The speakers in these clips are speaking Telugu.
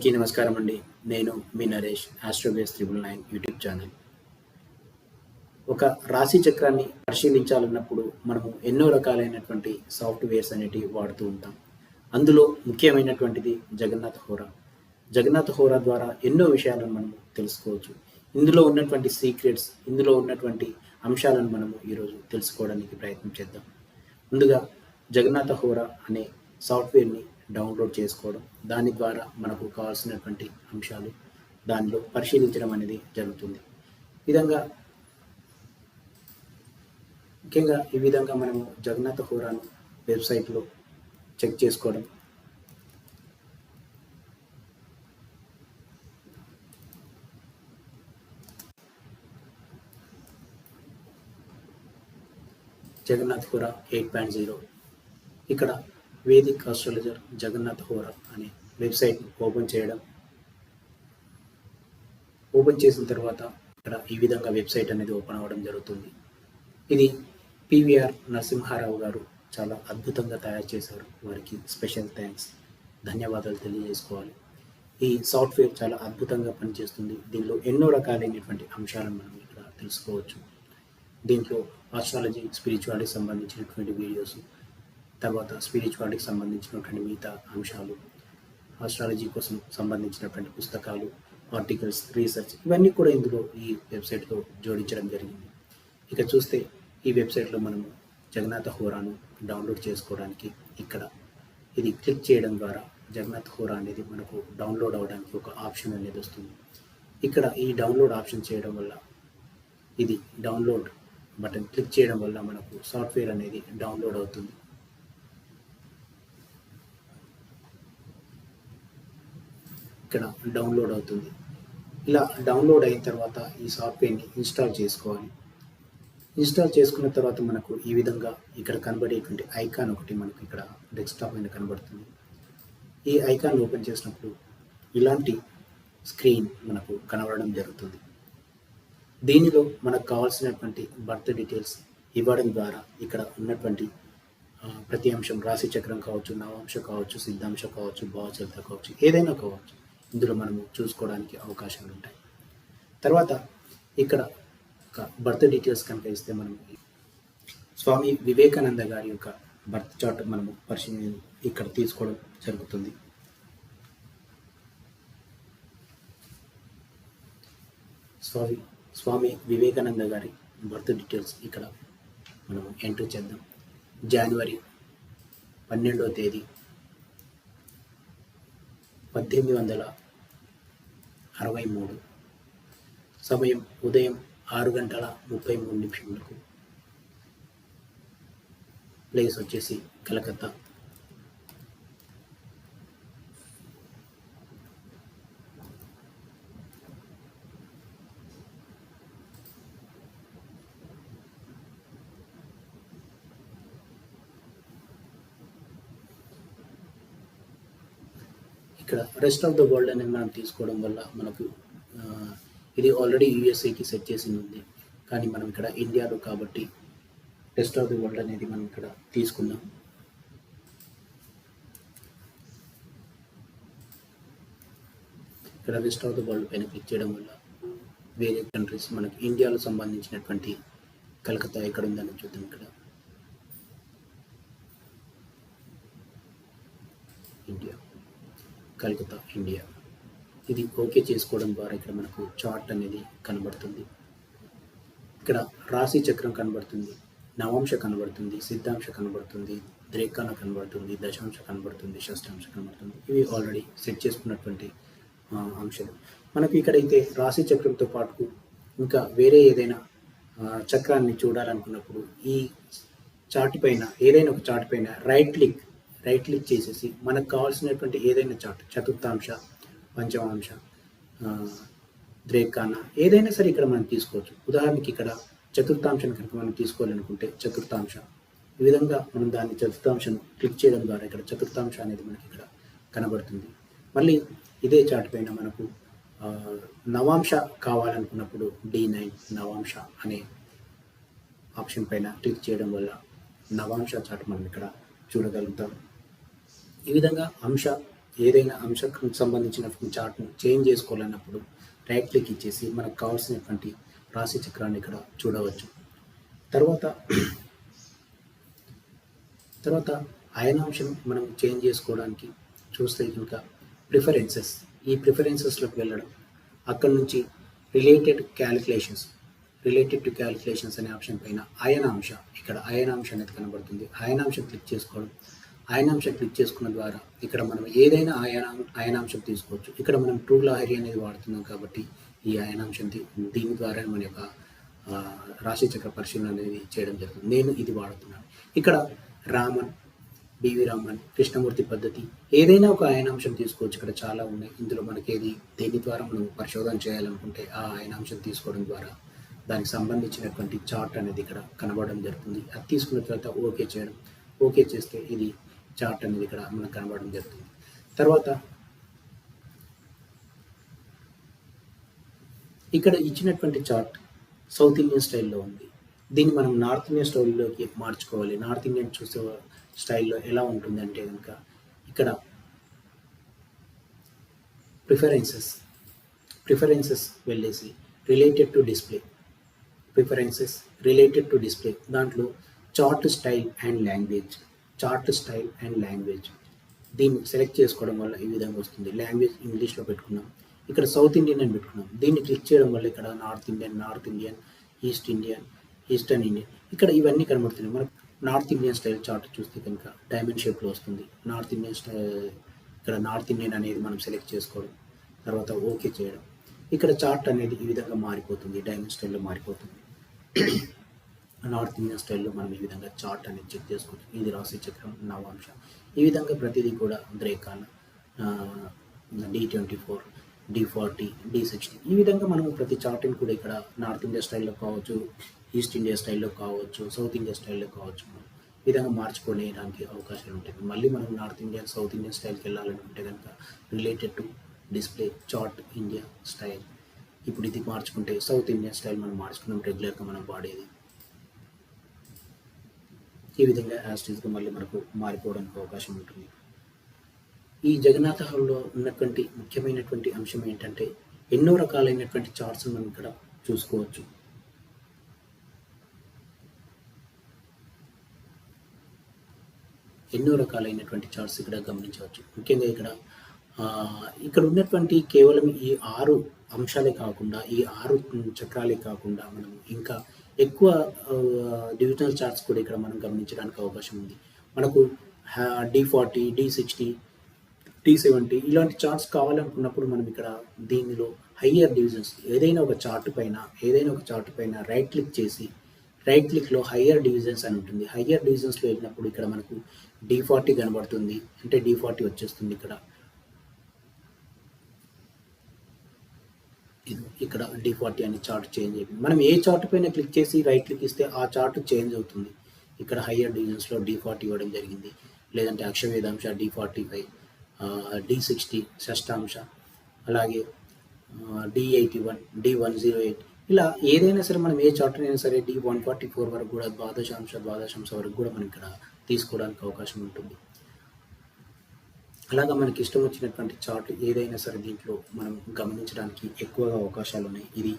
అందరికీ నమస్కారం అండి. నేను మీ నరేష్, ఆస్ట్రోబేస్ 999 యూట్యూబ్ ఛానల్. ఒక రాశి చక్రాన్ని పరిశీలించాలన్నప్పుడు మనము ఎన్నో రకాలైనటువంటి సాఫ్ట్‌వేర్స్ అనేటివి వాడుతూ ఉంటాం. అందులో ముఖ్యమైనటువంటిది జగన్నాథ హోరా. జగన్నాథ హోరా ద్వారా ఎన్నో విషయాలను మనము తెలుసుకోవచ్చు. ఇందులో ఉన్నటువంటి సీక్రెట్స్, ఇందులో ఉన్నటువంటి అంశాలను మనము ఈరోజు తెలుసుకోవడానికి ప్రయత్నం చేద్దాం. ముందుగా జగన్నాథ హోరా అనే సాఫ్ట్‌వేర్‌ని డౌన్లోడ్ చేసుకోవడం, దాని ద్వారా మనకు కావాల్సినటువంటి అంశాలు దానిలో పరిశీలించడం అనేది జరుగుతుంది. ముఖ్యంగా ఈ విధంగా మనము జగన్నాథ హోరాను వెబ్సైట్లో చెక్ చేసుకోవడం, జగన్నాథ్ హోరా 8.0 ఇక్కడ వేదిక్ ఆస్ట్రాలజర్ జగన్నాథ్ హోరా అనే వెబ్సైట్ ఓపెన్ చేయడం. ఓపెన్ చేసిన తర్వాత ఇక్కడ ఈ విధంగా వెబ్సైట్ అనేది ఓపెన్ అవ్వడం జరుగుతుంది. ఇది పివిఆర్ నరసింహారావు గారు చాలా అద్భుతంగా తయారు చేశారు. వారికి స్పెషల్ థ్యాంక్స్, ధన్యవాదాలు తెలియజేసుకోవాలి. ఈ సాఫ్ట్వేర్ చాలా అద్భుతంగా పనిచేస్తుంది. దీనిలో ఎన్నో రకాలైనటువంటి అంశాలను మనం ఇక్కడ తెలుసుకోవచ్చు. దీంట్లో ఆస్ట్రాలజీ, స్పిరిచువాలిటీ సంబంధించినటువంటి వీడియోస్, తర్వాత స్పిరిచువాలిటీకి సంబంధించినటువంటి మిగతా అంశాలు, ఆస్ట్రాలజీ కోసం సంబంధించినటువంటి పుస్తకాలు, ఆర్టికల్స్, రీసెర్చ్ ఇవన్నీ కూడా ఇందులో ఈ వెబ్సైట్లో జోడించడం జరిగింది. ఇక చూస్తే ఈ వెబ్సైట్లో మనము జగన్నాథ హోరాను డౌన్లోడ్ చేసుకోవడానికి ఇక్కడ ఇది క్లిక్ చేయడం ద్వారా జగన్నాథ హోరా అనేది మనకు డౌన్లోడ్ అవ్వడానికి ఒక ఆప్షన్ అనేది వస్తుంది. ఇక్కడ ఈ డౌన్లోడ్ ఆప్షన్ చేయడం వల్ల, ఇది డౌన్లోడ్ బటన్ క్లిక్ చేయడం వల్ల మనకు సాఫ్ట్వేర్ అనేది డౌన్లోడ్ అవుతుంది. ఇక్కడ డౌన్లోడ్ అవుతుంది. ఇలా డౌన్లోడ్ అయిన తర్వాత ఈ సాఫ్ట్వేర్ని ఇన్స్టాల్ చేసుకోవాలి. ఇన్స్టాల్ చేసుకున్న తర్వాత మనకు ఈ విధంగా ఇక్కడ కనబడేటువంటి ఐకాన్ ఒకటి మనకు ఇక్కడ డెస్క్టాప్ మీద కనబడుతుంది. ఈ ఐకాన్ ఓపెన్ చేసినప్పుడు ఇలాంటి స్క్రీన్ మనకు కనబడడం జరుగుతుంది. దీనిలో మనకు కావాల్సినటువంటి బర్త్ డీటెయిల్స్ ఇవ్వడం ద్వారా ఇక్కడ ఉన్నటువంటి ప్రతి అంశం, రాశి చక్రం కావచ్చు, నవాంశ కావచ్చు, సిద్ధాంశ కావచ్చు, భావచరిత కావచ్చు, ఏదైనా కావచ్చు, ఇందులో మనము చూసుకోవడానికి అవకాశాలు ఉంటాయి. తర్వాత ఇక్కడ ఒక బర్త్ డీటెయిల్స్ కనుక ఇస్తే మనం స్వామి వివేకానంద గారి యొక్క బర్త్ చార్ట్ మనము ఇక్కడ తీసుకోవడం జరుగుతుంది. స్వామి వివేకానంద గారి బర్త్ డీటెయిల్స్ ఇక్కడ మనము ఎంటర్ చేద్దాం. జనవరి 12వ తేదీ 1863, సమయం ఉదయం 6:33, ప్లేస్ వచ్చేసి కలకత్తా. ఇక్కడ రెస్ట్ ఆఫ్ ద వరల్డ్ అనేది మనం తీసుకోవడం వల్ల మనకు ఇది ఆల్రెడీ యూఎస్ఏకి సెట్ చేసి ఉంది, కానీ మనం ఇక్కడ ఇండియాలో కాబట్టి రెస్ట్ ఆఫ్ ద వరల్డ్ అనేది మనం ఇక్కడ తీసుకుందాం. ఇక్కడ రెస్ట్ ఆఫ్ ద వరల్డ్ పైన క్లిక్ చేయడం వల్ల వేరే కంట్రీస్, మనకి ఇండియాలో సంబంధించినటువంటి కలకత్తా ఎక్కడ ఉందని చూద్దాం. ఇక్కడ ఇండియా, కలకత్తా, ఇండియా. ఇది ఓకే చేసుకోవడం ద్వారా ఇక్కడ మనకు చార్ట్ అనేది కనబడుతుంది. ఇక్కడ రాశి చక్రం కనబడుతుంది, నవాంశ కనబడుతుంది, సిద్ధాంశ కనబడుతుంది, ద్రేకాన కనబడుతుంది, దశాంశ కనబడుతుంది, షష్టాంశ కనబడుతుంది. ఇవి ఆల్రెడీ సెట్ చేసుకున్నటువంటి అంశాలు. మనకు ఇక్కడైతే రాశి చక్రంతో పాటు ఇంకా వేరే ఏదైనా చక్రాన్ని చూడాలనుకున్నప్పుడు ఈ చార్ట్ పైన, ఏదైనా ఒక చార్ట్ పైన రైట్ క్లిక్ చేసేసి మనకు కావాల్సినటువంటి ఏదైనా చార్ట్, చతుర్థాంశ, పంచమాంశ, ద్రేకాన, ఏదైనా సరే ఇక్కడ మనం తీసుకోవచ్చు. ఉదాహరణకి ఇక్కడ చతుర్థాంశాన్ని కనుక మనం తీసుకోవాలనుకుంటే చతుర్థాంశ, ఈ విధంగా మనం దాన్ని చతుర్థాంశను క్లిక్ చేయడం ద్వారా ఇక్కడ చతుర్థాంశ అనేది మనకి ఇక్కడ కనబడుతుంది. మళ్ళీ ఇదే చార్ట్ పైన మనకు నవాంశ కావాలనుకున్నప్పుడు D9 నవాంశ అనే ఆప్షన్ పైన క్లిక్ చేయడం వల్ల నవాంశ చార్ట్ మనం ఇక్కడ చూడగలుగుతాం. ఈ విధంగా అంశ ఏదైనా అంశం సంబంధించినటువంటి చార్ట్ను చేంజ్ చేసుకోవాలన్నప్పుడు రైట్ క్లిక్ ఇచ్చేసి మనకు కావాల్సినటువంటి రాశి చక్రాన్ని ఇక్కడ చూడవచ్చు. తర్వాత తర్వాత అయనాంశం మనం చేంజ్ చేసుకోవడానికి చూస్తే కనుక ప్రిఫరెన్సెస్, ఈ ప్రిఫరెన్సెస్లోకి వెళ్ళడం, అక్కడ నుంచి రిలేటెడ్ టు క్యాలిక్యులేషన్స్ అనే ఆప్షన్ పైన అయనాంశ, ఇక్కడ అయనాంశ అనేది కనబడుతుంది. అయనాంశం క్లిక్ చేసుకోవడం, అయనాంశం క్లిక్ చేసుకున్న ద్వారా ఇక్కడ మనం ఏదైనా అయనాంశం తీసుకోవచ్చు. ఇక్కడ మనం ట్రూ లహరి అనేది వాడుతున్నాం కాబట్టి ఈ అయనాంశం దీని ద్వారా మన యొక్క రాశి చక్ర పరిశీలన అనేది చేయడం జరుగుతుంది. నేను ఇది వాడుతున్నాను. ఇక్కడ రామన్, బివి రామన్, కృష్ణమూర్తి పద్ధతి, ఏదైనా ఒక అయనాంశం తీసుకోవచ్చు. ఇక్కడ చాలా ఉన్నాయి. ఇందులో మనకి దేని ద్వారా మనం పరిశోధన చేయాలనుకుంటే ఆ అయనాంశం తీసుకోవడం ద్వారా దానికి సంబంధించినటువంటి చార్ట్ అనేది ఇక్కడ కనబడడం జరుగుతుంది. అది తీసుకున్న తర్వాత ఓకే చేయడం, ఓకే చేస్తే ఇది చార్ట్ అనేది ఇక్కడ మనకు కనబడడం జరుగుతుంది. తర్వాత ఇక్కడ ఇచ్చినటువంటి చార్ట్ సౌత్ ఇండియన్ స్టైల్లో ఉంది. దీన్ని మనం నార్త్ ఇండియన్ స్టైల్లోకి మార్చుకోవాలి. నార్త్ ఇండియన్ చూసే స్టైల్లో ఎలా ఉంటుంది అంటే కనుక ఇక్కడ ప్రిఫరెన్సెస్ వెళ్ళేసి రిలేటెడ్ టు డిస్ప్లే దాంట్లో చార్ట్ స్టైల్ అండ్ లాంగ్వేజ్ దీన్ని సెలెక్ట్ చేసుకోవడం వల్ల ఈ విధంగా వస్తుంది. లాంగ్వేజ్ ఇంగ్లీష్లో పెట్టుకున్నాం. ఇక్కడ సౌత్ ఇండియన్ అని పెట్టుకున్నాం. దీన్ని క్లిక్ చేయడం వల్ల ఇక్కడ నార్త్ ఇండియన్, ఈస్టర్న్ ఇండియన్ ఇక్కడ ఇవన్నీ కనబడుతున్నాయి. మనకు నార్త్ ఇండియన్ స్టైల్ చార్ట్ చూస్తే కనుక డైమండ్ షేప్లో వస్తుంది. నార్త్ ఇండియన్ అనేది మనం సెలెక్ట్ చేసుకోవడం, తర్వాత ఓకే చేయడం. ఇక్కడ చార్ట్ అనేది ఈ విధంగా మారిపోతుంది, డైమండ్ స్టైల్లో మారిపోతుంది. నార్త్ ఇండియన్ స్టైల్లో మనం ఈ విధంగా చార్ట్ అనేది చెక్ చేసుకోవచ్చు. ఇది రాశి చక్రం, నవాంశ. ఈ విధంగా ప్రతిదీ కూడా గ్రేకాన, D24, D40, D60 ఈ విధంగా మనం ప్రతి చార్ట్ని కూడా ఇక్కడ నార్త్ ఇండియా స్టైల్లో కావచ్చు, ఈస్ట్ ఇండియా స్టైల్లో కావచ్చు, సౌత్ ఇండియా స్టైల్లో కావచ్చు, ఈ విధంగా మార్చుకోవడానికి అవకాశాలు ఉంటుంది. మళ్ళీ మనం నార్త్ ఇండియన్, సౌత్ ఇండియన్ స్టైల్కి వెళ్ళాలనుకుంటే కనుక related to display chart India style. ఇప్పుడు ఇది మార్చుకుంటే సౌత్ ఇండియన్ స్టైల్ మనం మార్చుకున్నాం, రెగ్యులర్గా మనం వాడేది. ఈ విధంగా యాస్టీస్గా మళ్ళీ మనకు మారిపోవడానికి అవకాశం ఉంటుంది. ఈ జగన్నాథ హాల్లో ఉన్నటువంటి ముఖ్యమైనటువంటి అంశం ఏంటంటే ఎన్నో రకాలైనటువంటి చార్ట్స్ మనం ఇక్కడ చూసుకోవచ్చు. ఎన్నో రకాలైనటువంటి చార్ట్స్ ఇక్కడ గమనించవచ్చు. ముఖ్యంగా ఇక్కడ ఉన్నటువంటి కేవలం ఈ 6 అంశాలే కాకుండా, ఈ 6 చక్రాలే కాకుండా మనం ఇంకా ఎక్కువ డివిజనల్ చార్ట్స్ కూడా ఇక్కడ మనం గమనించడానికి అవకాశం ఉంది. మనకు D40, D60, D70 ఇలాంటి చార్ట్స్ కావాలనుకున్నప్పుడు మనం ఇక్కడ దీనిలో హయ్యర్ డివిజన్స్ ఏదైనా ఒక చార్ట్ పైన రైట్ క్లిక్ చేసి, రైట్ క్లిక్లో హయ్యర్ డివిజన్స్ అని ఉంటుంది. హయ్యర్ డివిజన్స్లో వెళ్ళినప్పుడు ఇక్కడ మనకు D40 కనబడుతుంది, అంటే D40 వచ్చేస్తుంది. ఇక్కడ D40 అని చార్ట్ చేంజ్ అయిపోయింది. మనం ఏ చార్ట్ పైన క్లిక్ చేసి రైట్ క్లిక్ ఇస్తే ఆ చార్ట్ చేంజ్ అవుతుంది. ఇక్కడ హయ్యర్ డివిజన్స్లో D40 ఇవ్వడం జరిగింది. లేదంటే అక్షవేదాంశ D45, D60 షష్టాంశ, అలాగే D81, D108 ఇలా ఏదైనా సరే మనం ఏ చార్ట్ అయినా సరే D144 వరకు కూడా ద్వాదశాంశ వరకు కూడా మనం ఇక్కడ తీసుకోవడానికి అవకాశం ఉంటుంది. అలాగా మనకి ఇష్టం వచ్చినటువంటి చార్ట్ ఏదైనా సరే దీంట్లో మనం గమనించడానికి ఎక్కువగా అవకాశాలు ఉన్నాయి. ఇది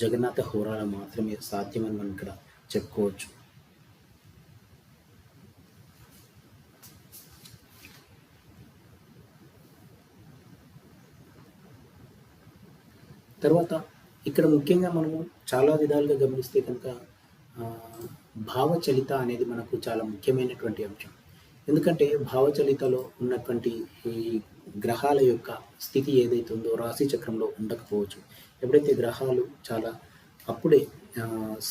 జగన్నాథ హోరాలో మాత్రమే సాధ్యమని మనం ఇక్కడ చెప్పుకోవచ్చు. తర్వాత ఇక్కడ ముఖ్యంగా మనము చాలా విధాలుగా గమనిస్తే కనుక భావచలిత అనేది మనకు చాలా ముఖ్యమైనటువంటి అంశం. ఎందుకంటే భావచలితలో ఉన్నటువంటి ఈ గ్రహాల యొక్క స్థితి ఏదైతే ఉందో రాశి చక్రంలో ఉండకపోవచ్చు. ఎప్పుడైతే గ్రహాలు చాలా అప్పుడే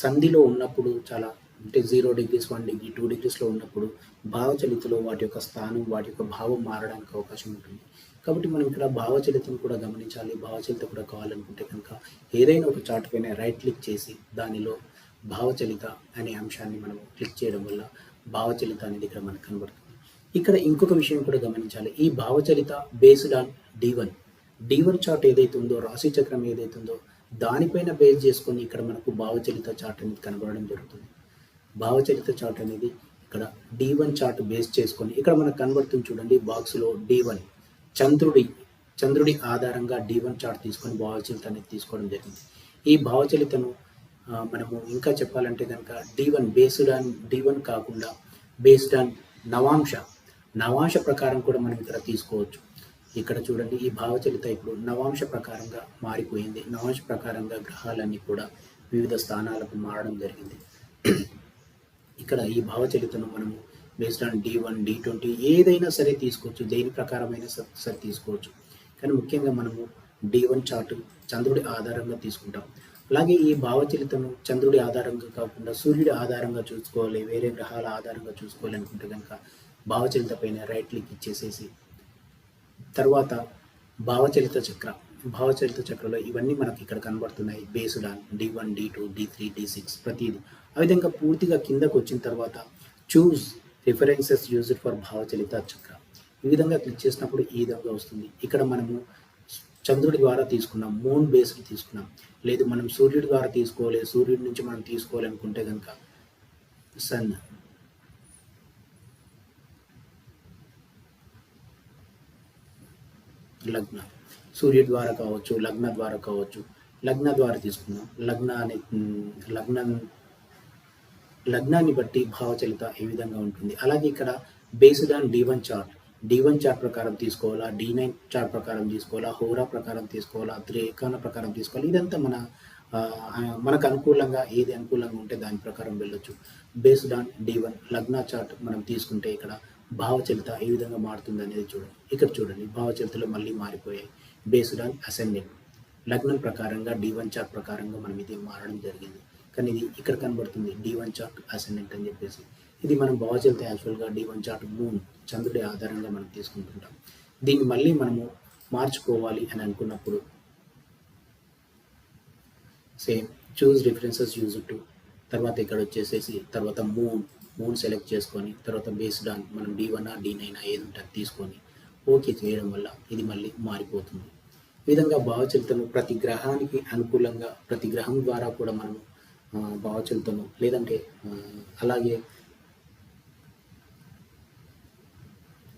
సంధిలో ఉన్నప్పుడు, చాలా అంటే 0 degrees, 1 degree, 2 degreesలో ఉన్నప్పుడు భావచలితలో వాటి యొక్క స్థానం, వాటి యొక్క భావం మారడానికి అవకాశం ఉంటుంది. కాబట్టి మనం ఇక్కడ భావచలితం కూడా గమనించాలి. భావచలిత కూడా కావాలనుకుంటే కనుక ఏదైనా ఒక చార్ట్ పైన రైట్ క్లిక్ చేసి దానిలో భావచలిత అనే అంశాన్ని మనం క్లిక్ చేయడం వల్ల భావచలిత అనేది ఇక్కడ మనకు కనబడుతుంది. ఇక్కడ ఇంకొక విషయం కూడా గమనించాలి. ఈ భావచలిత బేస్డ్ ఆన్ D1 చార్ట్ ఏదైతే ఉందో, రాశి చక్రం ఏదైతే ఉందో దానిపైన బేస్ చేసుకొని ఇక్కడ మనకు భావచలిత చార్ట్ అనేది కనబడడం జరుగుతుంది. భావచలిత చార్ట్ అనేది ఇక్కడ D1 చార్ట్ బేస్ చేసుకొని ఇక్కడ మనకు కనబడుతుంది చూడండి, బాక్స్లో D1 చంద్రుడి చంద్రుడి ఆధారంగా D1 చార్ట్ తీసుకొని భావచలిత అనేది తీసుకోవడం జరిగింది. ఈ భావచలితను మనము ఇంకా చెప్పాలంటే కనుక D1 కాకుండా బేస్డ్ ఆన్ నవాంశ ప్రకారం కూడా మనం ఇక్కడ తీసుకోవచ్చు. ఇక్కడ చూడండి, ఈ భావచలిత ఇప్పుడు నవాంశ ప్రకారంగా మారిపోయింది. నవాంశ ప్రకారంగా గ్రహాలన్నీ కూడా వివిధ స్థానాలకు మారడం జరిగింది. ఇక్కడ ఈ భావచలితను మనము బేస్డ్ ఆన్ D1, D20 ఏదైనా సరే తీసుకోవచ్చు, దేని ప్రకారమైనా సరే తీసుకోవచ్చు. కానీ ముఖ్యంగా మనము D1 చార్ట్ చంద్రుడి ఆధారంగా తీసుకుంటాం. అలాగే ఈ భావచలితను చంద్రుడి ఆధారంగా కాకుండా సూర్యుడి ఆధారంగా చూసుకోవాలి, వేరే గ్రహాల ఆధారంగా చూసుకోవాలి అనుకుంటే కనుక భావచలిత పైన రైట్ క్లిక్ ఇచ్చేసేసి తర్వాత భావచలిత చక్రంలో ఇవన్నీ మనకి ఇక్కడ కనబడుతున్నాయి. Based on D1, D2, D3, D6 ప్రతిదీ. ఆ విధంగా పూర్తిగా కిందకు వచ్చిన తర్వాత చూస్ రిఫరెన్సెస్ యూజ్డ్ ఫర్ భావచలిత చక్ర ఈ విధంగా క్లిక్ చేసినప్పుడు ఈ విధంగా వస్తుంది. ఇక్కడ మనము చంద్రుడి ద్వారా తీసుకున్నాం, మూన్ బేస్డ్ తీసుకున్నాం, లేదు మనం సూర్యుడి ద్వారా తీసుకోవాలి, సూర్యుడి నుంచి మనం తీసుకోవాలనుకుంటే కనుక సన్, లగ్న, సూర్యుడి ద్వారా కావచ్చు, లగ్న ద్వారా కావచ్చు. లగ్న ద్వారా తీసుకున్నాం, లగ్నాన్ని బట్టి భావచలిత ఏ విధంగా ఉంటుంది. అలాగే ఇక్కడ బేస్డ్ ఆన్ D1 చార్ట్ ప్రకారం తీసుకోవాలా, D9 చార్ట్ ప్రకారం తీసుకోవాలా, హోరా ప్రకారం తీసుకోవాలా, త్రికోణ ప్రకారం తీసుకోవాలి. ఇదంతా మనకు అనుకూలంగా ఏది అనుకూలంగా ఉంటే దాని ప్రకారం వెళ్ళొచ్చు. బేస్డ్ ఆన్ D1 లగ్న చార్ట్ మనం తీసుకుంటే ఇక్కడ భావచలిత ఏ విధంగా మారుతుంది అనేది చూడండి. ఇక్కడ చూడండి, భావచలితలో మళ్ళీ మారిపోయాయి. బేస్డ్ ఆన్ అసెండెంట్ లగ్నం ప్రకారంగా D1 చార్ట్ ప్రకారంగా మనం ఇది మారడం జరిగింది. కానీ ఇది ఇక్కడ కనబడుతుంది D1 చార్ట్ అసెండెంట్ అని చెప్పేసి. ఇది మనం భావచలిత యాక్చువల్గా D1 చార్ట్ మూన్ చంద్రుడి ఆధారంగా మనం తీసుకుంటుంటాం. దీన్ని మళ్ళీ మనము మార్చుకోవాలి అని అనుకున్నప్పుడు same choose references use to తర్వాత ఇక్కడ వచ్చేసేసి తర్వాత మూన్ సెలెక్ట్ చేసుకొని తర్వాత బేస్డ్ ఆన్ మనం D1 D9 ఏది ఉంటే తీసుకొని ఓకే చేయడం వల్ల ఇది మళ్ళీ మారిపోతుంది. ఈ విధంగా భావచలితను ప్రతి గ్రహానికి అనుకూలంగా ప్రతి గ్రహం ద్వారా కూడా మనం భావచలితను లేదంటే అలాగే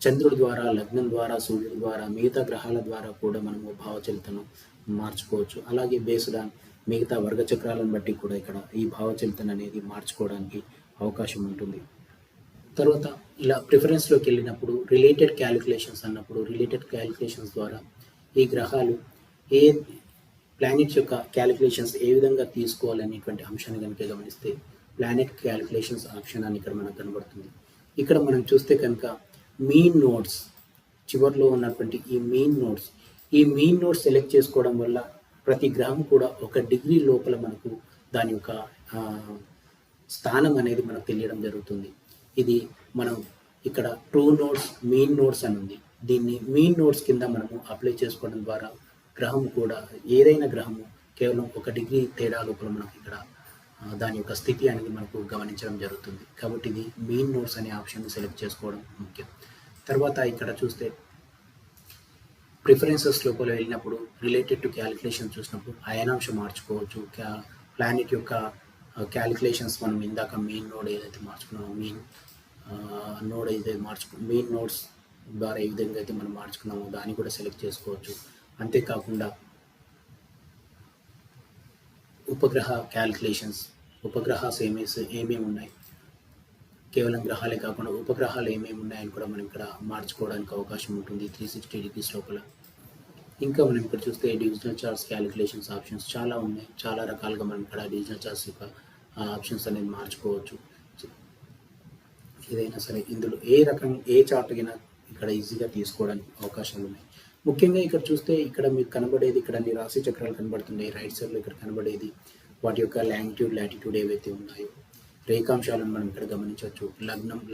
చంద్రుడి ద్వారా, లగ్నం ద్వారా, సూర్యుడి ద్వారా, మిగతా గ్రహాల ద్వారా కూడా మనము భావచలితను మార్చుకోవచ్చు. అలాగే బేస్డ్ ఆన్ మిగతా వర్గ చక్రాలను బట్టి కూడా ఇక్కడ ఈ భావచలితను అనేది మార్చుకోవడానికి అవకాశం ఉంటుంది. తర్వాత ఇలా ప్రిఫరెన్స్లోకి వెళ్ళినప్పుడు రిలేటెడ్ క్యాలిక్యులేషన్స్ ద్వారా ఈ గ్రహాలు ఏ ప్లానెట్స్ యొక్క క్యాలిక్యులేషన్స్ ఏ విధంగా తీసుకోవాలనేటువంటి అంశాన్ని కనుక గమనిస్తే ప్లానెట్ క్యాలిక్యులేషన్స్ ఆప్షన్ అని ఇక్కడ మనకు కనబడుతుంది. ఇక్కడ మనం చూస్తే కనుక మీన్ నోడ్స్ చివరిలో ఉన్నటువంటి ఈ మీన్ నోడ్స్ సెలెక్ట్ చేసుకోవడం వల్ల ప్రతి గ్రహం కూడా 1 డిగ్రీ లోపల మనకు దాని యొక్క స్థానం అనేది మనకు తెలియడం జరుగుతుంది. ఇది మనం ఇక్కడ ట్రూ నోడ్స్, మీన్ నోడ్స్ అని ఉంది. దీన్ని మీన్ నోడ్స్ కింద మనము అప్లై చేసుకోవడం ద్వారా గ్రహం కూడా ఏదైనా గ్రహము కేవలం 1 డిగ్రీ తేడా లోపల మనకు ఇక్కడ దాని యొక్క స్థితి అనేది మనకు గమనించడం జరుగుతుంది. కాబట్టి ఇది మీన్ నోడ్స్ అనే ఆప్షన్ సెలెక్ట్ చేసుకోవడం ముఖ్యం. తర్వాత ఇక్కడ చూస్తే ప్రిఫరెన్సెస్ లోపల వెళ్ళినప్పుడు రిలేటెడ్ టు క్యాలిక్యులేషన్ చూసినప్పుడు అయనాంశం మార్చుకోవచ్చు. ప్లానెట్ యొక్క క్యాలిక్యులేషన్స్ మనం ఇందాక మెయిన్ నోడ్ ఏదైతే మార్చుకున్నామో మెయిన్ నోడ్స్ ద్వారా ఏ విధంగా అయితే మనం మార్చుకున్నామో దాన్ని కూడా సెలెక్ట్ చేసుకోవచ్చు. అంతేకాకుండా ఉపగ్రహ క్యాలిక్యులేషన్స్, ఉపగ్రహాస్ ఏమేమి ఉన్నాయి, కేవలం గ్రహాలే కాకుండా ఉపగ్రహాలు ఏమేమి ఉన్నాయని కూడా మనం ఇక్కడ మార్చుకోవడానికి అవకాశం ఉంటుంది 360 డిగ్రీస్ లోపల. ఇంకా మనం ఇక్కడ చూస్తే డివిజనల్ చార్ట్స్ క్యాలిక్యులేషన్స్ ఆప్షన్స్ చాలా ఉన్నాయి. చాలా రకాలుగా మనం ఇక్కడ డివిజనల్ చార్ట్స్ యొక్క ఆప్షన్స్ అనేది మార్చుకోవచ్చు. ఏదైనా సరే ఇందులో ఏ చార్ట్ అయినా ఇక్కడ ఈజీగా తీసుకోవడానికి అవకాశాలు ఉన్నాయి. ముఖ్యంగా ఇక్కడ చూస్తే ఇక్కడ మీకు కనబడేది ఇక్కడ అన్ని రాశి చక్రాలు కనబడుతున్నాయి. రైట్ సైడ్లో ఇక్కడ కనబడేది వాటి యొక్క లాటిట్యూడ్ ఏవైతే ఉన్నాయో రేఖాంశాలను మనం ఇక్కడ గమనించవచ్చు.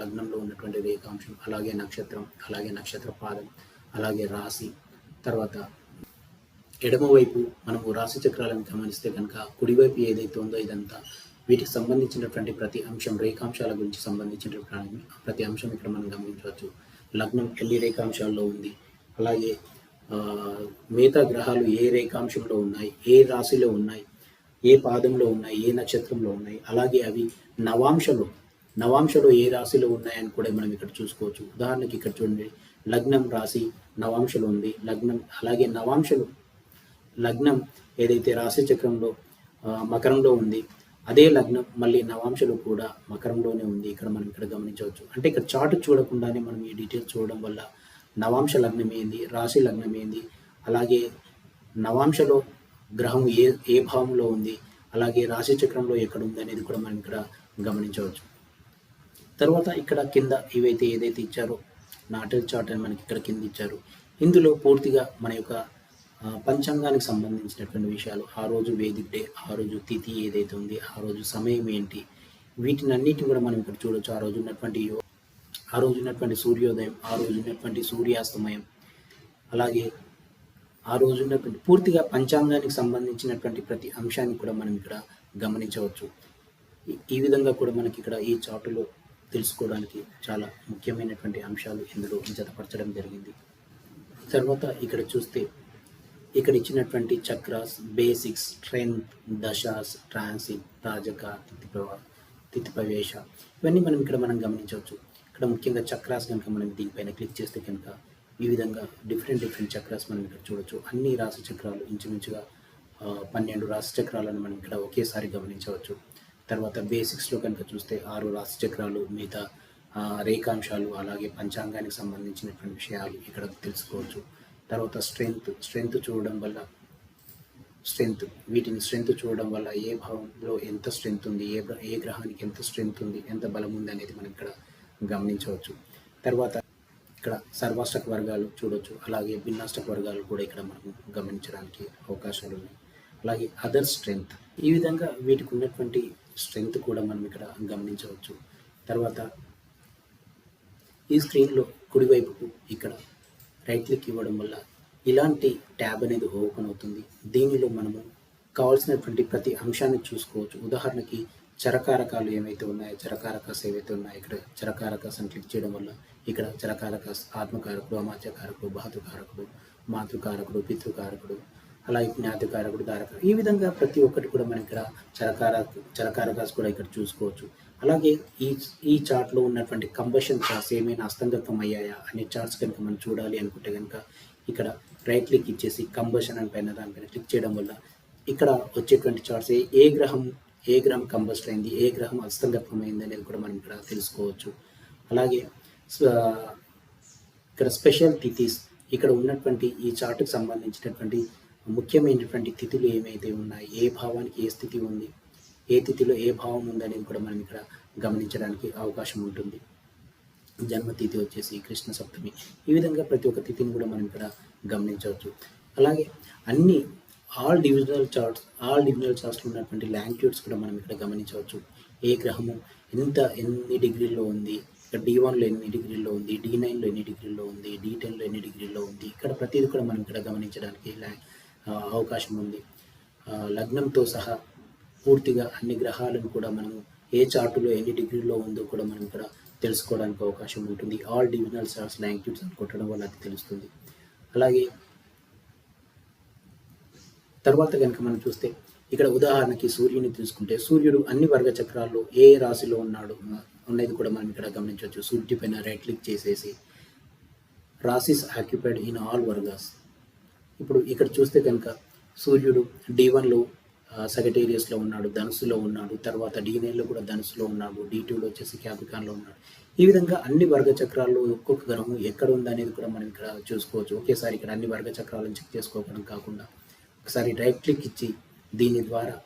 లగ్నంలో ఉన్నటువంటి రేఖాంశం, అలాగే నక్షత్రం, అలాగే నక్షత్ర పాదం, అలాగే రాశి. తర్వాత ఎడమవైపు మనము రాశి చక్రాలను గమనిస్తే కనుక కుడివైపు ఏదైతే ఉందో ఇదంతా వీటికి సంబంధించినటువంటి ప్రతి అంశం, రేఖాంశాల గురించి సంబంధించినటువంటి ప్రతి అంశం ఇక్కడ మనం గమనించవచ్చు. లగ్నం ఎన్ని రేఖాంశాల్లో ఉంది, అలాగే మిగతా గ్రహాలు ఏ రేఖాంశంలో ఉన్నాయి, ఏ రాశిలో ఉన్నాయి, ఏ పాదంలో ఉన్నాయి, ఏ నక్షత్రంలో ఉన్నాయి, అలాగే అవి నవాంశలో ఏ రాశిలో ఉన్నాయని కూడా మనం ఇక్కడ చూసుకోవచ్చు. ఉదాహరణకి ఇక్కడ చూడండి, లగ్నం రాశి నవాంశలు ఉంది. లగ్నం అలాగే నవాంశలు లగ్నం ఏదైతే రాశి చక్రంలో మకరంలో ఉంది, అదే లగ్నం మళ్ళీ నవాంశలు కూడా మకరంలోనే ఉంది. ఇక్కడ మనం ఇక్కడ గమనించవచ్చు. అంటే ఇక్కడ చార్ట్ చూడకుండానే మనం ఈ డీటెయిల్స్ చూడడం వల్ల నవాంశ లగ్నం ఏంది, రాశి లగ్నం ఏంది, అలాగే నవాంశలో గ్రహం ఏ భావంలో ఉంది, అలాగే రాశి చక్రంలో ఎక్కడ ఉంది అనేది కూడా మనం ఇక్కడ గమనించవచ్చు. తర్వాత ఇక్కడ కింద ఏదైతే ఇచ్చారో నాటల్ చార్ట్ అని మనకి ఇక్కడ కింద ఇచ్చారు. ఇందులో పూర్తిగా మన యొక్క పంచాంగానికి సంబంధించినటువంటి విషయాలు, ఆ రోజు వేదిక్ డే, ఆ రోజు తిథి ఏదైతే ఉంది, ఆ రోజు సమయం ఏంటి, వీటినన్నిటిని కూడా మనం ఇక్కడ చూడొచ్చు. ఆ రోజు ఉన్నటువంటి సూర్యోదయం, ఆ రోజు ఉన్నటువంటి సూర్యాస్తమయం, అలాగే ఆ రోజు ఉన్నటువంటి పూర్తిగా పంచాంగానికి సంబంధించినటువంటి ప్రతి అంశాన్ని కూడా మనం ఇక్కడ గమనించవచ్చు. ఈ విధంగా కూడా మనకి ఇక్కడ ఈ చార్టులో తెలుసుకోవడానికి చాలా ముఖ్యమైనటువంటి అంశాలు ఇందులో జతపరచడం జరిగింది. తర్వాత ఇక్కడ చూస్తే ఇక్కడ ఇచ్చినటువంటి చక్రాస్, బేసిక్స్, స్ట్రెంగ్త్, దశాస్, ట్రాన్సిట్, రాజక, తిథి ప్రవేశ, ఇవన్నీ మనం గమనించవచ్చు. ఇక్కడ ముఖ్యంగా చక్రాస్ కనుక మనం దీనిపైన క్లిక్ చేస్తే కనుక ఈ విధంగా డిఫరెంట్ చక్రాస్ మనం ఇక్కడ చూడొచ్చు. అన్ని రాశి చక్రాలు ఇంచుమించుగా 12 రాశి చక్రాలను మనం ఇక్కడ ఒకేసారి గమనించవచ్చు. తర్వాత బేసిక్స్లో కనుక చూస్తే 6 రాశి చక్రాలు, మిగతా రేఖాంశాలు, అలాగే పంచాంగానికి సంబంధించినటువంటి విషయాలు ఇక్కడ తెలుసుకోవచ్చు. తర్వాత స్ట్రెంగ్త్ చూడడం వల్ల వీటిని స్ట్రెంగ్త్ చూడడం వల్ల ఏ భావంలో ఎంత స్ట్రెంగ్త్ ఉంది, ఏ గ్రహానికి ఎంత స్ట్రెంగ్త్ ఉంది, ఎంత బలం ఉంది అనేది మనం ఇక్కడ గమనించవచ్చు. తర్వాత ఇక్కడ సర్వాష్టక వర్గాలు చూడొచ్చు, అలాగే భిన్నాష్టక వర్గాలు కూడా ఇక్కడ మనం గమనించడానికి అవకాశాలు ఉన్నాయి. అలాగే అదర్ స్ట్రెంగ్త్, ఈ విధంగా వీటికి ఉన్నటువంటి స్ట్రెంగ్త్ కూడా మనం ఇక్కడ గమనించవచ్చు. తర్వాత ఈ స్క్రీన్లో కుడివైపుకు ఇక్కడ రైట్ క్లిక్ ఇవ్వడం వల్ల ఇలాంటి ట్యాబ్ అనేది ఓపెన్ అవుతుంది. దీనిలో మనము కావాల్సినటువంటి ప్రతి అంశాన్ని చూసుకోవచ్చు. ఉదాహరణకి చరకారకాలు ఏవైతే ఉన్నాయో, చరకారకాస్ ఏవైతే ఉన్నాయో, ఇక్కడ చరకారకాస్ అని క్లిక్ చేయడం వల్ల ఇక్కడ చరకారకాస్ ఆత్మకారకుడు, అమాత్యకారకుడు, బాతుకారకుడు, మాతృకారకుడు, పితృకారకుడు, అలాగే జ్ఞాతికారకుడు, దారకారకుడు, ఈ విధంగా ప్రతి ఒక్కటి కూడా మనం ఇక్కడ చరకారకాస్ కూడా ఇక్కడ చూసుకోవచ్చు. అలాగే ఈ చార్ట్లో ఉన్నటువంటి కంబషన్ చార్ట్స్ ఏమైనా అస్తంగత్వం అయ్యాయా అనే చార్ట్స్ కనుక మనం చూడాలి అనుకుంటే కనుక ఇక్కడ రైట్ క్లిక్ ఇచ్చేసి కంబషన్ అని దానిపైన క్లిక్ చేయడం వల్ల ఇక్కడ వచ్చేటువంటి చార్ట్స్ ఏ గ్రహం కంబస్ట్ అయింది, ఏ గ్రహం అస్తంగత్వం అయింది అనేది కూడా మనం ఇక్కడ తెలుసుకోవచ్చు. అలాగే ఇక్కడ స్పెషల్ తిథిస్, ఇక్కడ ఉన్నటువంటి ఈ చార్ట్కి సంబంధించినటువంటి ముఖ్యమైనటువంటి తిథులు ఏమైతే ఉన్నాయి, ఏ భావానికి ఏ స్థితి ఉంది, ఏ తిథిలో ఏ భావం ఉంది అనేది కూడా మనం ఇక్కడ గమనించడానికి అవకాశం ఉంటుంది. జన్మతిథి వచ్చేసి కృష్ణ సప్తమి, ఈ విధంగా ప్రతి ఒక్క తిథిని కూడా మనం ఇక్కడ గమనించవచ్చు. అలాగే ఆల్ డివిజనల్ చార్ట్స్ ఉన్నటువంటి లాంగిట్యూడ్స్ కూడా మనం ఇక్కడ గమనించవచ్చు. ఏ గ్రహము ఎన్ని డిగ్రీల్లో ఉంది, ఇక్కడ D1లో ఎన్ని డిగ్రీల్లో ఉంది, D9లో ఎన్ని డిగ్రీల్లో ఉంది, D10లో ఎన్ని డిగ్రీల్లో ఉంది, ఇక్కడ ప్రతిదీ కూడా మనం ఇక్కడ గమనించడానికి అవకాశం ఉంది. లగ్నంతో సహా పూర్తిగా అన్ని గ్రహాలను కూడా మనము ఏ చార్టులో ఎన్ని డిగ్రీల్లో ఉందో కూడా మనం ఇక్కడ తెలుసుకోవడానికి అవకాశం ఉంటుంది. ఆల్ డివిజనల్ చార్ట్స్ లాంగిట్యూడ్స్ అని కొట్టడం వల్ల అది తెలుస్తుంది. అలాగే తర్వాత కనుక మనం చూస్తే ఇక్కడ ఉదాహరణకి సూర్యుని తీసుకుంటే సూర్యుడు అన్ని వర్గ చక్రాల్లో ఏ రాశిలో ఉన్నాడు అనేది కూడా మనం ఇక్కడ గమనించవచ్చు. సూర్యుడి పైన రైట్ క్లిక్ చేసేసి రాశిస్ ఆక్యుపైడ్ ఇన్ ఆల్ వర్గాస్. ఇప్పుడు ఇక్కడ చూస్తే కనుక సూర్యుడు D1లో సగటేరియస్లో ఉన్నాడు, ధనుసులో ఉన్నాడు, తర్వాత D9లో కూడా ధనుసులో ఉన్నాడు, D2లో వచ్చేసి క్యాప్రికాన్లో ఉన్నాడు. ఈ విధంగా అన్ని వర్గ చక్రాల్లో ఒక్కొక్క గ్రహం ఎక్కడ ఉందనేది కూడా మనం ఇక్కడ చూసుకోవచ్చు. ఒకేసారి ఇక్కడ అన్ని వర్గ చక్రాలను చెక్ చేసుకోవడం కాకుండా ఒకసారి రైట్ క్లిక్ ఇచ్చి దీని ద్వారా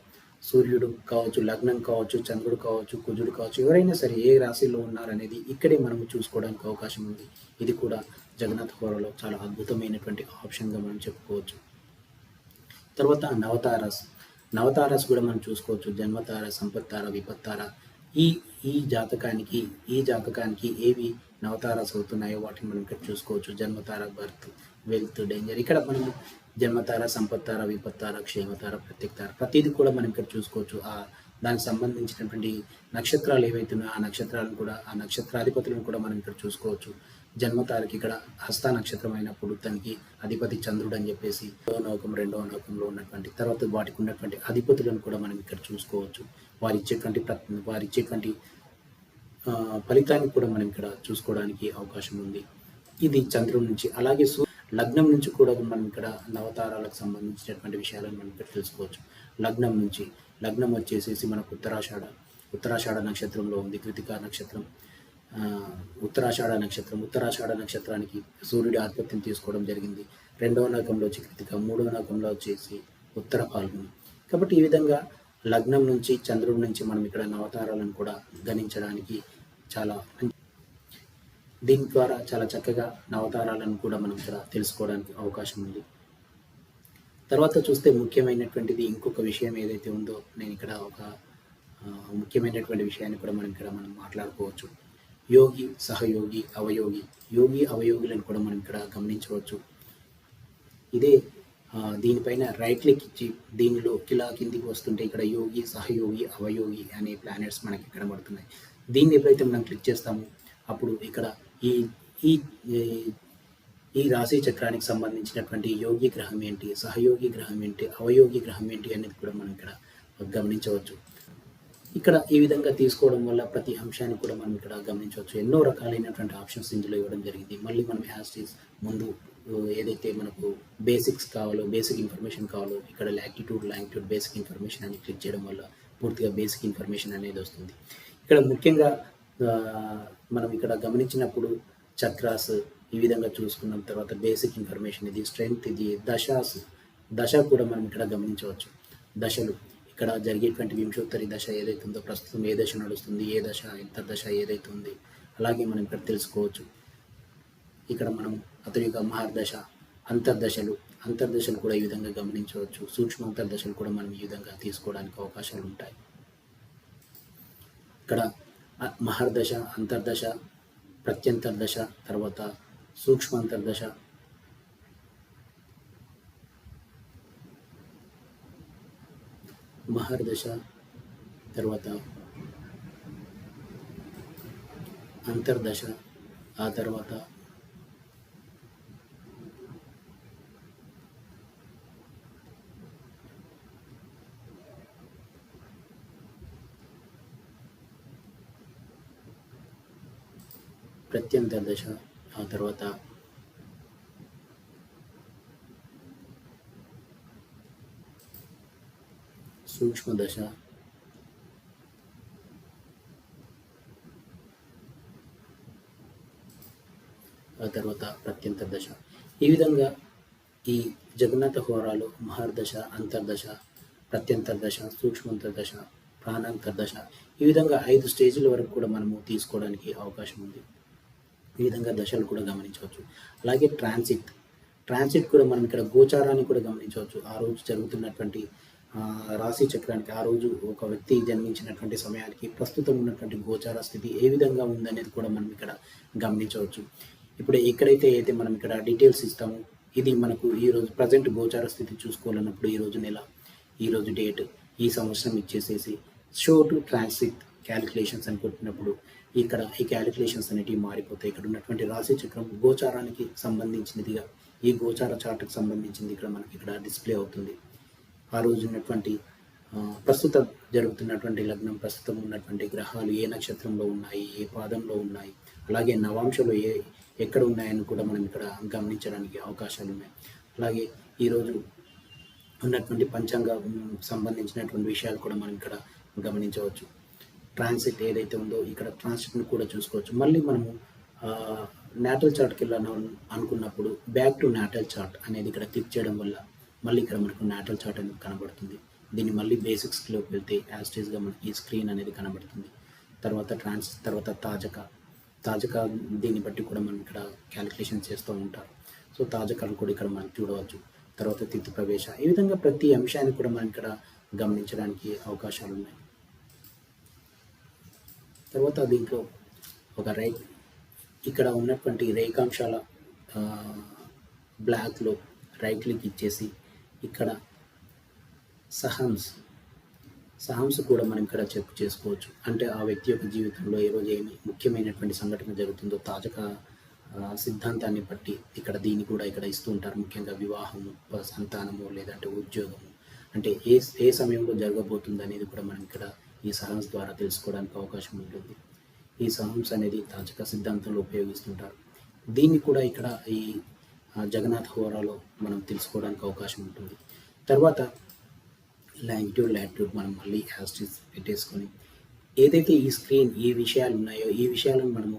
సూర్యుడు కావచ్చు, లగ్నం కావచ్చు, చంద్రుడు కావచ్చు, కుజుడు కావచ్చు, ఎవరైనా సరే ఏ రాశిలో ఉన్నారనేది ఇక్కడే మనం చూసుకోవడానికి అవకాశం ఉంది. ఇది కూడా జగన్నాథ హోరాలో చాలా అద్భుతమైనటువంటి ఆప్షన్గా మనం చెప్పుకోవచ్చు. తర్వాత నవతారాస్ కూడా మనం చూసుకోవచ్చు. జన్మతార, సంపత్తార, విపత్తార, ఈ జాతకానికి ఏవి నవతారాస్ అవుతున్నాయో వాటిని మనం ఇక్కడ చూసుకోవచ్చు. జన్మతార, బర్త్, వెల్త్, డేంజర్, ఇక్కడ మనం జన్మతార, సంపత్తార, విపత్తార, క్షేమతార, ప్రత్యేకతార, ప్రతిదీ కూడా మనం ఇక్కడ చూసుకోవచ్చు. దానికి సంబంధించినటువంటి నక్షత్రాలు ఏవైతే ఉన్నాయో ఆ నక్షత్రాలను కూడా, ఆ నక్షత్రాధిపతులను కూడా మనం ఇక్కడ చూసుకోవచ్చు. జన్మతారకి ఇక్కడ హస్త నక్షత్రం అయినప్పుడు తనకి అధిపతి చంద్రుడు అని చెప్పేసి రెండవ నౌకంలో ఉన్నటువంటి తర్వాత వాటికి ఉన్నటువంటి అధిపతులను కూడా మనం ఇక్కడ చూసుకోవచ్చు. వారి ఇచ్చేటువంటి ఫలితాన్ని కూడా మనం ఇక్కడ చూసుకోవడానికి అవకాశం ఉంది. ఇది చంద్రుడి నుంచి. అలాగే లగ్నం నుంచి కూడా మనం ఇక్కడ నవతారాలకు సంబంధించినటువంటి విషయాలను మనం ఇక్కడ తెలుసుకోవచ్చు. లగ్నం నుంచి, లగ్నం వచ్చేసేసి మనకు ఉత్తరాషాఢ నక్షత్రంలో ఉంది. కృతికా నక్షత్రం, ఉత్తరాషాఢ నక్షత్రానికి సూర్యుడి ఆధిపత్యం తీసుకోవడం జరిగింది. 2వ నకంలో వచ్చి కృతిక, 3వ నకంలో వచ్చేసి ఉత్తర పాల్గొని. కాబట్టి ఈ విధంగా లగ్నం నుంచి, చంద్రుడి నుంచి మనం ఇక్కడ నవతారాలను కూడా గణించడానికి చాలా దీని ద్వారా చాలా చక్కగా నవతారాలను కూడా మనం ఇక్కడ తెలుసుకోవడానికి అవకాశం ఉంది. తర్వాత చూస్తే ముఖ్యమైనటువంటిది ఇంకొక విషయం ఏదైతే ఉందో, నేను ఇక్కడ ఒక ముఖ్యమైనటువంటి విషయాన్ని కూడా మనం మాట్లాడుకోవచ్చు. యోగి, సహయోగి, అవయోగి. యోగి, అవయోగులను కూడా మనం ఇక్కడ గమనించవచ్చు. ఇదే దీనిపైన రైట్ క్లిక్ ఇచ్చి దీనిలో కిందికి వస్తుంటే ఇక్కడ యోగి, సహయోగి, అవయోగి అనే ప్లానెట్స్ మనకి ఇక్కడ పడుతున్నాయి. దీన్ని ఎప్పుడైతే మనం క్లిక్ చేస్తామో అప్పుడు ఇక్కడ ఈ రాశి చక్రానికి సంబంధించినటువంటి యోగి గ్రహం ఏంటి, సహయోగి గ్రహం ఏంటి, అవయోగి గ్రహం ఏంటి అనేది కూడా మనం ఇక్కడ గమనించవచ్చు. ఇక్కడ ఈ విధంగా తీసుకోవడం వల్ల ప్రతి అంశాన్ని కూడా మనం ఇక్కడ గమనించవచ్చు. ఎన్నో రకాలైనటువంటి ఆప్షన్స్ ఇందులో ఇవ్వడం జరిగింది. మళ్ళీ మనం యాస్టీస్ ముందు ఏదైతే మనకు బేసిక్స్ కావాలో, బేసిక్ ఇన్ఫర్మేషన్ కావాలో, ఇక్కడ లాంగిట్యూడ్ బేసిక్ ఇన్ఫర్మేషన్ అని క్లిక్ చేయడం వల్ల పూర్తిగా బేసిక్ ఇన్ఫర్మేషన్ అనేది వస్తుంది. ఇక్కడ ముఖ్యంగా మనం ఇక్కడ గమనించినప్పుడు చక్రాస్ ఈ విధంగా చూసుకున్న తర్వాత బేసిక్ ఇన్ఫర్మేషన్, ఇది స్ట్రెంగ్త్, ఇది దశ కూడా మనం ఇక్కడ గమనించవచ్చు. దశలు ఇక్కడ జరిగేటువంటి వింశోత్తరి దశ ఏదైతే ఉందో, ప్రస్తుతం ఏ దశ నడుస్తుంది, ఏ దశ అంతర్దశ ఏదైతే ఉంది, అలాగే మనం ఇక్కడ తెలుసుకోవచ్చు. ఇక్కడ మనం అతయుగ మహర్దశ, అంతర్దశలు కూడా ఈ విధంగా గమనించవచ్చు. సూక్ష్మ అంతర్దశలు కూడా మనం ఈ విధంగా తీసుకోవడానికి అవకాశాలు ఉంటాయి. ఇక్కడ మహర్దశ, అంతర్దశ, ప్రత్యంతర్దశ, తర్వాత సూక్ష్మ అంతర్దశ, మహర్దశ, తర్వాత అంతర్దశ, ఆ తర్వాత ప్రత్యంతర్దశ, ఆ తర్వాత సూక్ష్మదశ, ఆ తర్వాత ప్రత్యంతర్దశ. ఈ విధంగా ఈ జగన్నాథ హోరాలో మహర్దశ, అంతర్దశ, ప్రత్యంతర్దశ, సూక్ష్మంతర్దశ, ప్రాణాంతర్దశ, ఈ విధంగా 5 స్టేజ్ల వరకు కూడా మనము తీసుకోవడానికి అవకాశం ఉంది. ఈ విధంగా దశలు కూడా గమనించవచ్చు. అలాగే ట్రాన్సిట్ కూడా మనం ఇక్కడ గోచారాన్ని కూడా గమనించవచ్చు. ఆ రోజు జరుగుతున్నటువంటి రాశి చక్రానికి, ఆ రోజు ఒక వ్యక్తి జన్మించినటువంటి సమయానికి ప్రస్తుతం ఉన్నటువంటి గోచార స్థితి ఏ విధంగా ఉందనేది కూడా మనం ఇక్కడ గమనించవచ్చు. ఇప్పుడు ఎక్కడైతే మనం ఇక్కడ డీటెయిల్స్ ఇస్తామో, ఇది మనకు ఈరోజు ప్రజెంట్ గోచార స్థితి చూసుకోవాలన్నప్పుడు ఈరోజు నెల, ఈరోజు డేట్, ఈ సంవత్సరం ఇచ్చేసేసి షో టు ట్రాన్సిట్ క్యాలిక్యులేషన్స్ అని కొట్టినప్పుడు ఇక్కడ ఈ క్యాలిక్యులేషన్స్ అనేటివి మారిపోతాయి. ఇక్కడ ఉన్నటువంటి రాశి చక్రం గోచారానికి సంబంధించినదిగా, ఈ గోచార చార్ట్కి సంబంధించింది ఇక్కడ మనకి ఇక్కడ డిస్ప్లే అవుతుంది. ఆ రోజు ఉన్నటువంటి ప్రస్తుతం జరుగుతున్నటువంటి లగ్నం, ప్రస్తుతం ఉన్నటువంటి గ్రహాలు ఏ నక్షత్రంలో ఉన్నాయి, ఏ పాదంలో ఉన్నాయి, అలాగే నవాంశాలు ఎక్కడ ఉన్నాయని కూడా మనం ఇక్కడ గమనించడానికి అవకాశాలు ఉన్నాయి. అలాగే ఈరోజు ఉన్నటువంటి పంచాంగ సంబంధించినటువంటి విషయాలు కూడా మనం ఇక్కడ గమనించవచ్చు. ట్రాన్సిట్ ఏదైతే ఉందో ఇక్కడ ట్రాన్సిట్ని కూడా చూసుకోవచ్చు. మళ్ళీ మనము నాటల్ చార్ట్కి వెళ్ళాను అనుకున్నప్పుడు బ్యాక్ టు నాటల్ చార్ట్ అనేది ఇక్కడ క్లిక్ చేయడం వల్ల మళ్ళీ ఇక్కడ మనకు నాటల్ చార్ట్ అనేది కనబడుతుంది. దీన్ని మళ్ళీ బేసిక్స్లోకి వెళ్తే యాస్టేజ్గా మనకి ఈ స్క్రీన్ అనేది కనబడుతుంది. తర్వాత తాజక దీన్ని బట్టి కూడా మనం ఇక్కడ క్యాలిక్యులేషన్ చేస్తూ ఉంటారు. సో తాజకాలు కూడా ఇక్కడ మనం చూడవచ్చు. తర్వాత తిథి ప్రవేశ, ఈ విధంగా ప్రతి అంశాన్ని కూడా మనం ఇక్కడ గమనించడానికి అవకాశాలు ఉన్నాయి. తర్వాత దీంట్లో ఇక్కడ ఉన్నటువంటి రేఖాంశాల బ్లాక్లో రైట్ క్లిక్ ఇచ్చేసి ఇక్కడ సహంస్ కూడా మనం ఇక్కడ చెక్ చేసుకోవచ్చు. అంటే ఆ వ్యక్తి యొక్క జీవితంలో ఏ రోజు ఏమి ముఖ్యమైనటువంటి సంఘటన జరుగుతుందో తాజక సిద్ధాంతాన్ని బట్టి ఇక్కడ దీన్ని కూడా ఇక్కడ ఇస్తూ ఉంటారు. ముఖ్యంగా వివాహము, సంతానము, లేదంటే ఉద్యోగము, అంటే ఏ సమయంలో జరగబోతుంది అనేది కూడా మనం ఇక్కడ ఈ సహన్స్ ద్వారా తెలుసుకోవడానికి అవకాశం ఉంటుంది. ఈ సహన్స్ అనేది తాజక సిద్ధాంతంలో ఉపయోగిస్తుంటారు. దీన్ని కూడా ఇక్కడ ఈ జగన్నాథ్ హోరాలో మనం తెలుసుకోవడానికి అవకాశం ఉంటుంది. తర్వాత లాంగిట్యూడ్ లాటిట్యూడ్ మనం మళ్ళీ యాస్టిస్ పెట్టేసుకొని ఏదైతే ఈ స్క్రీన్ ఈ విషయాలు ఉన్నాయో ఈ విషయాలను మనము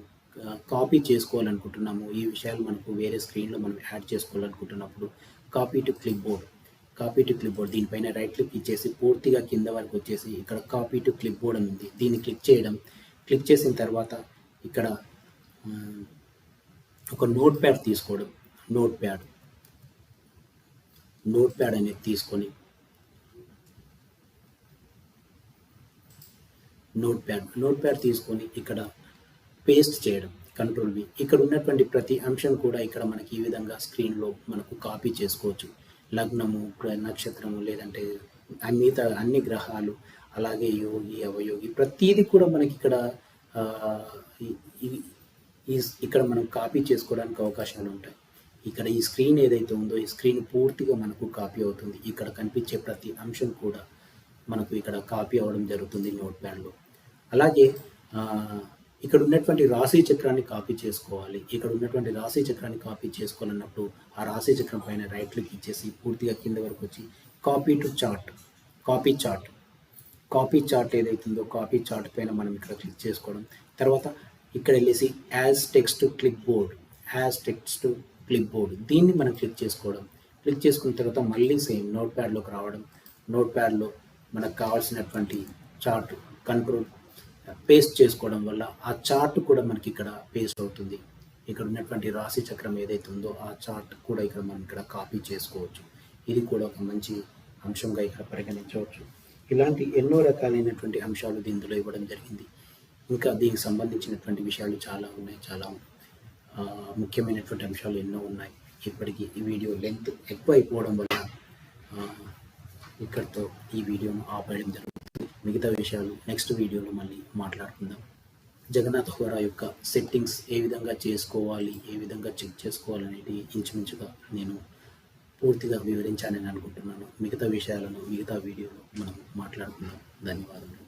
కాపీ చేసుకోవాలనుకుంటున్నాము, ఈ విషయాలు మనకు వేరే స్క్రీన్లో మనం యాడ్ చేసుకోవాలనుకుంటున్నప్పుడు కాపీ టు క్లిప్ బోర్డ్ దీనిపైన రైట్ క్లిక్ ఇచ్చేసి పూర్తిగా కింద వరకు వచ్చేసి ఇక్కడ కాపీ టు క్లిప్ బోర్డ్ అని ఉంది. దీన్ని క్లిక్ చేసిన తర్వాత ఇక్కడ ఒక నోట్ ప్యాడ్ తీసుకోవడం, నోట్ ప్యాడ్ అనేది తీసుకొని నోట్ ప్యాడ్ తీసుకొని ఇక్కడ పేస్ట్ చేయడం, కంట్రోల్ V. ఇక్కడ ఉన్నటువంటి ప్రతి అంశం కూడా ఇక్కడ మనకి ఈ విధంగా స్క్రీన్లో మనకు కాపీ చేసుకోవచ్చు. లగ్నము, నక్షత్రము, లేదంటే మిగతా అన్ని గ్రహాలు, అలాగే యోగి, అవయోగి, ప్రతిదీ కూడా మనకి ఇక్కడ మనం కాపీ చేసుకోవడానికి అవకాశాలు ఉంటాయి. ఇక్కడ ఈ స్క్రీన్ ఏదైతే ఉందో ఈ స్క్రీన్ పూర్తిగా మనకు కాపీ అవుతుంది. ఇక్కడ కనిపించే ప్రతి అంశం కూడా మనకు ఇక్కడ కాపీ అవ్వడం జరుగుతుంది నోట్ ప్యాడ్లో. అలాగే ఇక్కడ ఉన్నటువంటి రాశి చక్రాన్ని కాపీ చేసుకోవాలి. ఇక్కడ ఉన్నటువంటి రాశి చక్రాన్ని కాపీ చేసుకోవాలన్నప్పుడు ఆ రాశి చక్రం పైన రైట్ క్లిక్ ఇచ్చేసి పూర్తిగా కింద వరకు వచ్చి కాపీ చార్ట్ ఏదైతుందో కాపీ చార్ట్ పైన మనం ఇక్కడ క్లిక్ చేసుకోవడం. తర్వాత ఇక్కడ వెళ్ళేసి as text to clip board దీన్ని మనం క్లిక్ చేసుకున్న తర్వాత మళ్ళీ సేమ్ నోట్ ప్యాడ్లోకి రావడం. నోట్ ప్యాడ్లో మనకు కావాల్సినటువంటి చార్ట్ కంట్రోల్ పేస్ట్ చేసుకోవడం వల్ల ఆ చార్ట్ కూడా మనకి ఇక్కడ పేస్ట్ అవుతుంది. ఇక్కడ ఉన్నటువంటి రాశి చక్రం ఏదైతే ఉందో ఆ చార్ట్ కూడా ఇక్కడ మనం ఇక్కడ కాపీ చేసుకోవచ్చు. ఇది కూడా ఒక మంచి అంశంగా ఇక్కడ పరిగణించవచ్చు. ఇలాంటి ఎన్నో రకాలైనటువంటి అంశాలు దీనిలో ఇవ్వడం జరిగింది. ఇంకా దీనికి సంబంధించినటువంటి విషయాలు చాలా ఉన్నాయి, చాలా ముఖ్యమైనటువంటి అంశాలు ఎన్నో ఉన్నాయి. ఇప్పటికీ ఈ వీడియో లెంత్ ఎక్కువ అయిపోవడం వల్ల ఇక్కడితో ఈ వీడియోను ఆపేయడం జరుగుతుంది. మిగతా విషయాలు నెక్స్ట్ వీడియోలో మళ్ళీ మాట్లాడుకుందాం. జగన్నాథ్ హోరా యొక్క సెట్టింగ్స్ ఏ విధంగా చేసుకోవాలి, ఏ విధంగా చెక్ చేసుకోవాలనేది ఇంచుమించుగా నేను పూర్తిగా వివరించానని అనుకుంటున్నాను. మిగతా విషయాలను మిగతా వీడియోలో మనం మాట్లాడుకుందాం. ధన్యవాదములు.